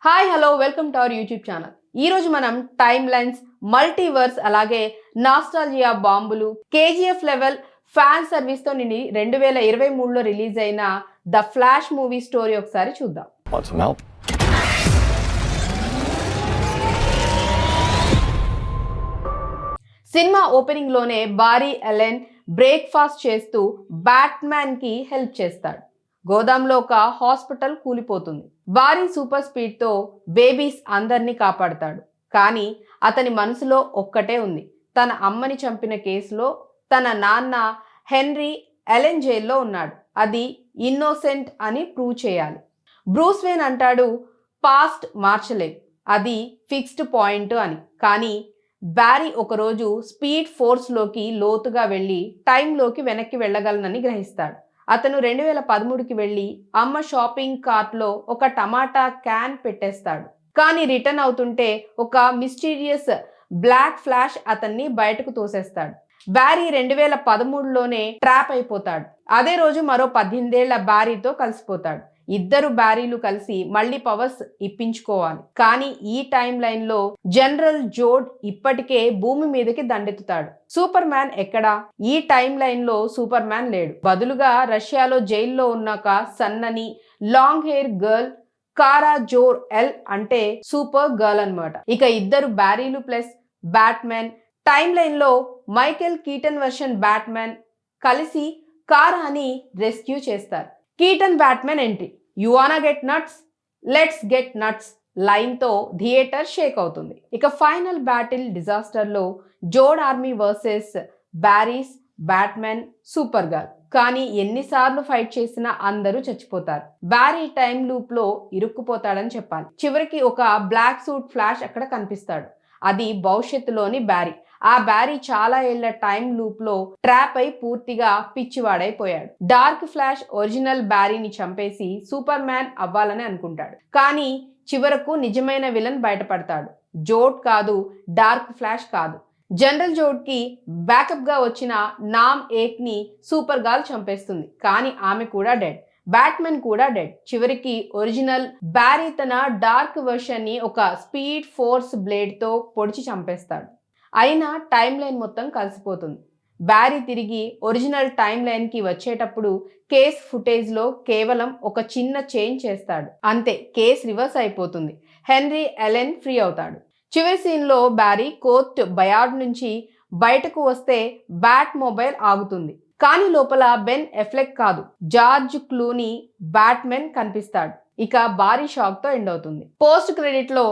Hi hello welcome to our YouTube channel. ఈ రోజు మనం టైమ్ లైన్స్, మల్టీవర్స్, అలాగే నాస్టాల్జియా బాంబులు, కేజీఎఫ్ లెవెల్ ఫ్యాన్ సర్వీస్ తో నిండి 2023లో రిలీజ్ అయిన ద ఫ్లాష్ మూవీ స్టోరీ ఒకసారి చూద్దాం. సినిమా ఓపెనింగ్ లోనే బారీ అలెన్ బ్రేక్ఫాస్ట్ చేస్తూ బ్యాట్మ్యాన్ కి హెల్ప్ చేస్తాడు. గోదాంలో ఒక హాస్పిటల్ కూలిపోతుంది. భారీ సూపర్ స్పీడ్ తో బేబీస్ అందరినీ కాపాడతాడు. కానీ అతని మనసులో ఒక్కటే ఉంది, తన అమ్మని చంపిన కేసులో తన నాన్న హెన్రీ ఎలెన్ జైల్లో ఉన్నాడు. అది ఇన్నోసెంట్ అని ప్రూవ్ చేయాలి. బ్రూస్ వేన్ అంటాడు, పాస్ట్ మార్చలేం, అది ఫిక్స్డ్ పాయింట్ అని. కానీ బ్యారీ ఒకరోజు స్పీడ్ ఫోర్స్లోకి లోతుగా వెళ్ళి టైంలోకి వెనక్కి వెళ్ళగలనని గ్రహిస్తాడు. అతను 2013కి వెళ్ళి అమ్మ షాపింగ్ కార్ట్లో ఒక టమాటా క్యాన్ పెట్టేస్తాడు. కానీ రిటర్న్ అవుతుంటే ఒక మిస్టీరియస్ బ్లాక్ ఫ్లాష్ అతన్ని బయటకు తోసేస్తాడు. బ్యారీ 2013లోనే ట్రాప్ అయిపోతాడు. అదే రోజు మరో 18 ఏళ్ల బ్యారీతో కలిసిపోతాడు. ఇద్దరు బ్యారీలు కలిసి మళ్ళీ పవర్స్ ఇప్పించుకోవాలి. కానీ ఈ టైం లైన్ లో జనరల్ జోడ్ ఇప్పటికే భూమి మీదకి దండెత్తుతాడు. సూపర్ మ్యాన్ ఎక్కడా? ఈ టైం లైన్ లో సూపర్ మ్యాన్ లేడు. బదులుగా రష్యాలో జైల్లో ఉన్నాక సన్నని long hair girl Kara Zor El అంటే సూపర్ గర్ల్ అన్నమాట. ఇక ఇద్దరు బ్యారీలు ప్లస్ బ్యాట్మెన్ టైం లైన్ లో మైకేల్ కీటన్ వర్షన్ బ్యాట్మెన్ కలిసి కారాని రెస్క్యూ చేస్తారు. Keaton Batman entry, you wanna get nuts, let's get nuts line తో థియేటర్ షేక్ అవుతుంది. ఇక ఫైనల్ బ్యాటిల్ డిజాస్టర్ లో Zod army versus Barrys Batman super girl. కానీ ఎన్నిసార్లు ఫైట్ చేసినా అందరూ చచ్చిపోతారు. బ్యారీ టైం లూప్ లో ఇరుక్కుపోతాడని చెప్పాలి. చివరికి ఒక బ్లాక్ సూట్ ఫ్లాష్ అక్కడ కనిపిస్తాడు. అది భవిష్యత్తులోని బ్యారీ. ఆ బ్యారీ చాలా ఏళ్ల టైం లూప్ లో ట్రాప్ అయి పూర్తిగా పిచ్చివాడైపోయాడు. డార్క్ ఫ్లాష్ ఒరిజినల్ బ్యారీని చంపేసి సూపర్ మ్యాన్ అవ్వాలని అనుకుంటాడు. కానీ చివరకు నిజమైన విలన్ బయటపడతాడు. జోడ్ కాదు, డార్క్ ఫ్లాష్ కాదు. జనరల్ జోడ్ కి బ్యాకప్ గా వచ్చిన నామ్ ఏక్ ని సూపర్ గర్ల్ చంపేస్తుంది. కానీ ఆమె కూడా డెడ్. బ్యాట్మెన్ కూడా డెడ్. చివరికి ఒరిజినల్ బ్యారీ తన డార్క్ వర్షన్ ని ఒక స్పీడ్ ఫోర్స్ బ్లేడ్ తో పొడిచి చంపేస్తాడు. అయినా టైం లైన్ మొత్తం కలిసిపోతుంది. బ్యారీ తిరిగి ఒరిజినల్ టైం లైన్ కి వచ్చేటప్పుడు కేస్ ఫుటేజ్ లో కేవలం ఒక చిన్న చేంజ్ చేస్తాడు. అంతే, కేస్ రివర్స్ అయిపోతుంది. హెన్రీ ఎలెన్ ఫ్రీ అవుతాడు. చివరి సీన్ లో బ్యారీ కోర్ట్ బయార్డ్ నుంచి బయటకు వస్తే బ్యాట్ మొబైల్ ఆగుతుంది. కానీ లోపల బెన్ ఎఫ్లెక్ కాదు, జార్జ్ క్లూనీ బ్యాట్మెన్ కనిపిస్తాడు. ఇక భారీ షాక్ తో ఎండ్ అవుతుంది. పోస్ట్ క్రెడిట్ లో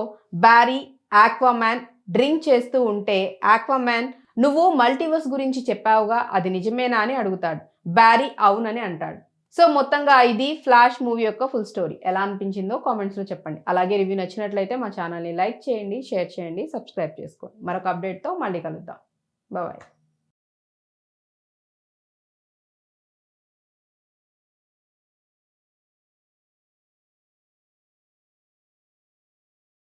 బ్యారీ ఆక్వామ్యాన్ డ్రింక్ చేస్తూ ఉంటే ఆక్వామ్యాన్, నువ్వు మల్టీవర్స్ గురించి చెప్పావుగా, అది నిజమేనా అని అడుగుతాడు. బ్యారీ అవునని అంటాడు. సో మొత్తంగా ఇది ఫ్లాష్ మూవీ యొక్క ఫుల్ స్టోరీ. ఎలా అనిపించిందో కామెంట్స్ లో చెప్పండి. అలాగే రివ్యూ నచ్చినట్లయితే మా ఛానల్ని లైక్ చేయండి, షేర్ చేయండి, సబ్స్క్రైబ్ చేసుకోండి. మరొక అప్డేట్తో మళ్ళీ కలుద్దాం. బాయ్.